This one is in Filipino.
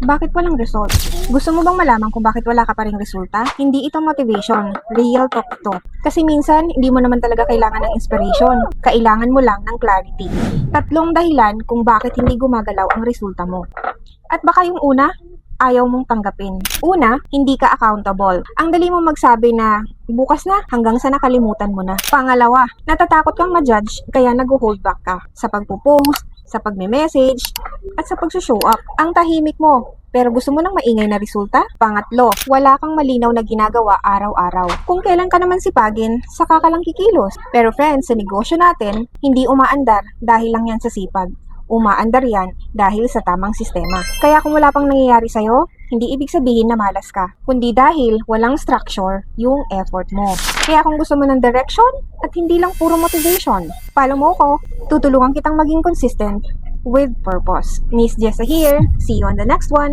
Bakit walang result? Gusto mo bang malaman kung bakit wala ka pa ring resulta? Hindi ito motivation, real talk ito. Kasi minsan, hindi mo naman talaga kailangan ng inspiration. Kailangan mo lang ng clarity. 3 dahilan kung bakit hindi gumagalaw ang resulta mo. At baka yung una, ayaw mong tanggapin. Una, hindi ka accountable. Ang dali mong magsabi na bukas na hanggang sa nakalimutan mo na. Pangalawa, natatakot kang ma-judge kaya nag-hold back ka sa pagpo-post, sa pagme-message, at sa pag-show up. Ang tahimik mo, pero gusto mo ng maingay na resulta? Pangatlo, wala kang malinaw na ginagawa araw-araw. Kung kailan ka naman sipagin, saka ka lang kikilos. Pero friends, sa negosyo natin, hindi umaandar dahil lang yan sa sipag. Umaandar yan dahil sa tamang sistema. Kaya kung wala pang nangyayari sa'yo, hindi ibig sabihin na malas ka, kundi dahil walang structure yung effort mo. Kaya kung gusto mo ng direction at hindi lang puro motivation, follow mo ko, tutulungan kitang maging consistent with purpose. Miss Jessa here. See you on the next one.